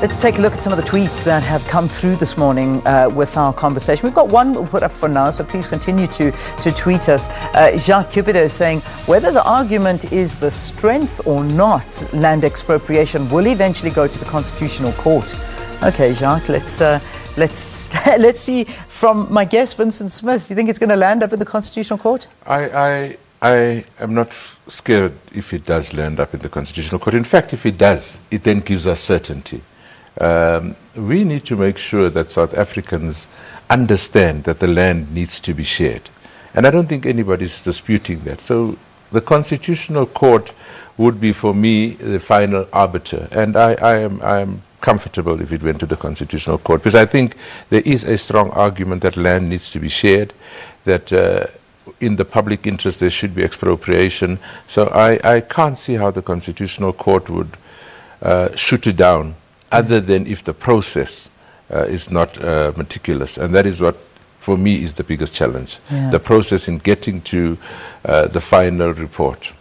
Let's take a look at some of the tweets that have come through this morning with our conversation. We've got one we'll put up for now, so please continue to tweet us. Jacques Cupido is saying, whether the argument is the strength or not, land expropriation will eventually go to the Constitutional Court. Okay, Jacques, let's see from my guest, Vincent Smith. Do you think it's going to land up in the Constitutional Court? I am not scared if it does land up in the Constitutional Court. In fact, if it does, it then gives us certainty. We need to make sure that South Africans understand that the land needs to be shared. And I don't think anybody's disputing that. So the Constitutional Court would be, for me, the final arbiter. And I am comfortable if it went to the Constitutional Court, because I think there is a strong argument that land needs to be shared, that in the public interest there should be expropriation. So I can't see how the Constitutional Court would shoot it down, other than if the process is not meticulous. And that is what, for me, is the biggest challenge, the process in getting to the final report.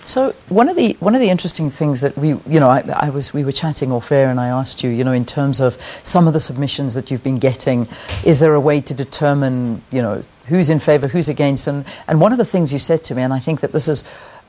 So one of the interesting things that we were chatting off air, and I asked you, in terms of some of the submissions that you've been getting, is there a way to determine, who's in favour, who's against? And one of the things you said to me, and I think that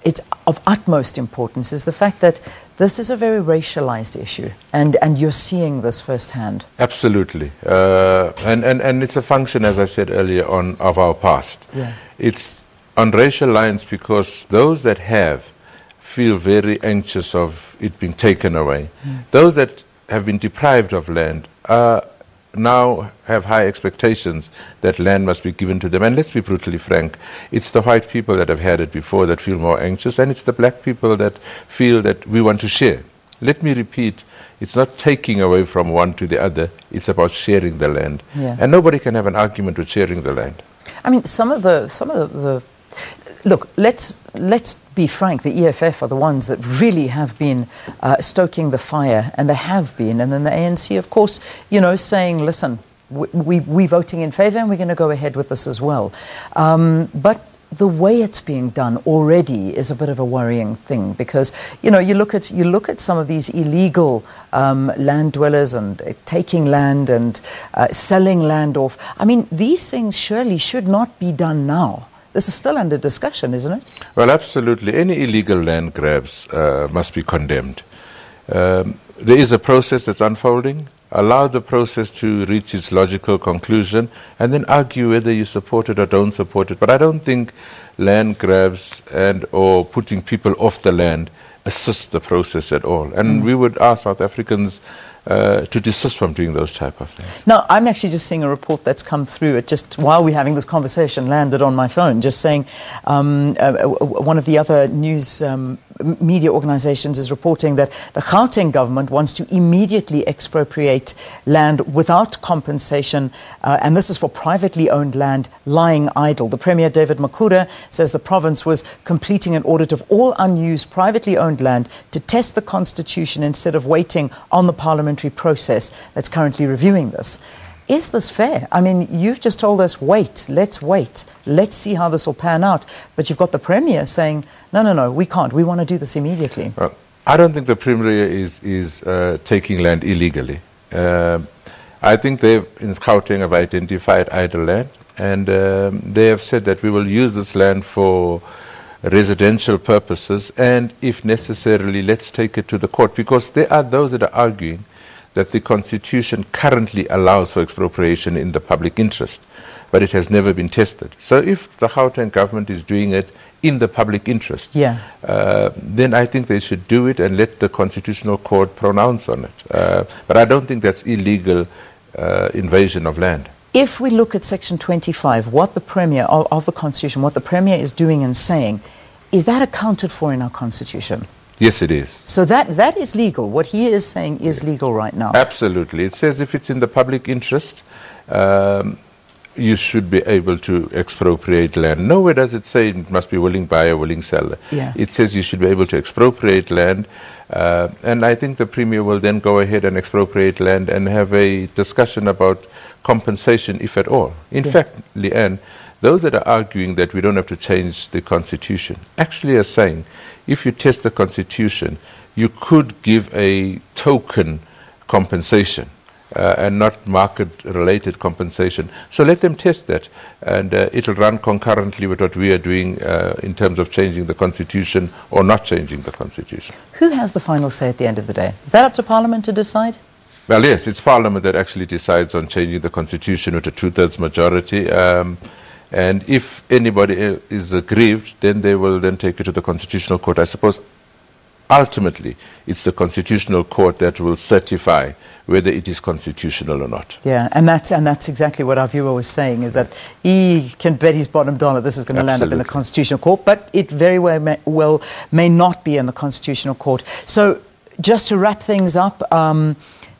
it's of utmost importance, is the fact that this is a very racialized issue, and you're seeing this firsthand. Absolutely. And it's a function, as I said earlier on, of our past. Yeah. It's on racial lines because those that have feel very anxious of it being taken away. Those that have been deprived of land now have high expectations that land must be given to them. And let's be brutally frank, it's the white people that have had it before that feel more anxious, and it's the black people that feel that we want to share. Let me repeat, it's not taking away from one to the other, it's about sharing the land. Yeah. And nobody can have an argument with sharing the land. I mean, some of the look, let's be frank, the EFF are the ones that really have been stoking the fire, and they have been. And then the ANC, of course, saying, listen, we're voting in favour and we're going to go ahead with this as well. But the way it's being done already is a bit of a worrying thing, because, you look at some of these illegal land dwellers and taking land and selling land off. I mean, these things surely should not be done now. This is still under discussion, isn't it? Well, absolutely. Any illegal land grabs must be condemned. There is a process that's unfolding. Allow the process to reach its logical conclusion and then argue whether you support it or don't support it. But I don't think land grabs or putting people off the land assist the process at all. And we would ask South Africans to desist from doing those type of things. Now, I'm actually just seeing a report that's come through. It just, while we're having this conversation, landed on my phone, just saying one of the other news media organizations is reporting that the Gauteng government wants to immediately expropriate land without compensation, and this is for privately owned land lying idle. The Premier, David Makhura, says the province was completing an audit of all unused privately owned land to test the constitution instead of waiting on the parliamentary process that's currently reviewing this. Is this fair? I mean, you've just told us, wait, let's see how this will pan out. But you've got the Premier saying, no, we can't. We want to do this immediately. Well, I don't think the Premier is taking land illegally. I think they, in Gauteng, have identified idle land, and they have said that we will use this land for residential purposes, and if necessarily, let's take it to the court, because there are those that are arguing that the Constitution currently allows for expropriation in the public interest, but it has never been tested. So if the Gauteng government is doing it in the public interest, then I think they should do it and let the Constitutional Court pronounce on it. But I don't think that's illegal invasion of land. If we look at Section 25, what the Premier of the Constitution, what the Premier is doing and saying, is that accounted for in our Constitution? Yes, it is. So that is legal. What he is saying is legal right now. Absolutely. It says if it's in the public interest, you should be able to expropriate land. Nowhere does it say it must be willing buyer, willing seller. Yeah. It says you should be able to expropriate land, and I think the Premier will then go ahead and expropriate land and have a discussion about compensation, if at all. In fact, Leanne, those that are arguing that we don't have to change the Constitution actually are saying if you test the Constitution, you could give a token compensation. And not market-related compensation. So let them test that, and it'll run concurrently with what we are doing in terms of changing the Constitution or not changing the Constitution. Who has the final say at the end of the day? Is that up to Parliament to decide? Well, yes, it's Parliament that actually decides on changing the Constitution with a two-thirds majority. And if anybody is aggrieved, then they will then take it to the Constitutional Court. I suppose ultimately it's the Constitutional Court that will certify whether it is constitutional or not. Yeah, and that's exactly what our viewer was saying, is that he can bet his bottom dollar this is going to land up in the Constitutional Court, but it very well may not be in the Constitutional Court. So just to wrap things up,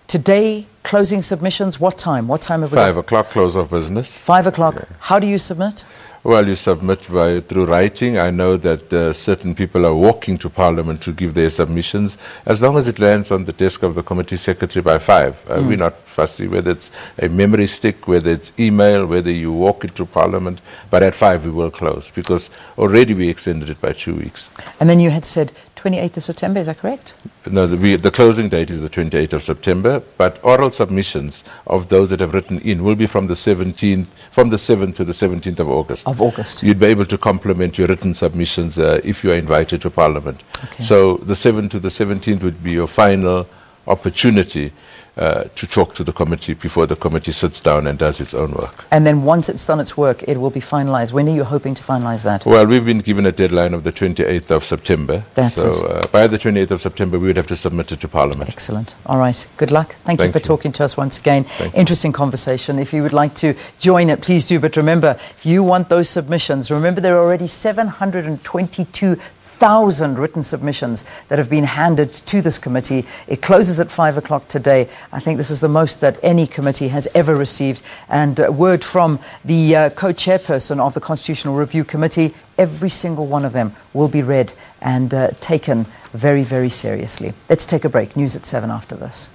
today, closing submissions, what time? What time have we 5 o'clock, close of business. 5 o'clock. Yeah. How do you submit? Well, you submit through writing. I know that certain people are walking to Parliament to give their submissions. As long as it lands on the desk of the committee secretary by 5, we're not fussy whether it's a memory stick, whether it's email, whether you walk it to Parliament. But at 5 we will close, because already we extended it by 2 weeks. And then you had said 28th of September, is that correct? No, the closing date is the 28th of September, but oral submissions of those that have written in will be from the 7th to the 17th of August. Of August. You'd be able to complement your written submissions if you are invited to Parliament. Okay. So the 7th to the 17th would be your final opportunity to talk to the committee before the committee sits down and does its own work. And then once it's done its work, it will be finalised. When are you hoping to finalise that? Well, we've been given a deadline of the 28th of September. That's it. By the 28th of September, we would have to submit it to Parliament. Excellent. All right. Good luck. Thank you for talking to us once again. Interesting conversation. If you would like to join it, please do. But remember, if you want those submissions, remember there are already 722,000 written submissions that have been handed to this committee. It closes at 5 o'clock today. I think this is the most that any committee has ever received. And word from the co-chairperson of the Constitutional Review Committee, every single one of them will be read and taken very, very seriously. Let's take a break. News at 7 after this.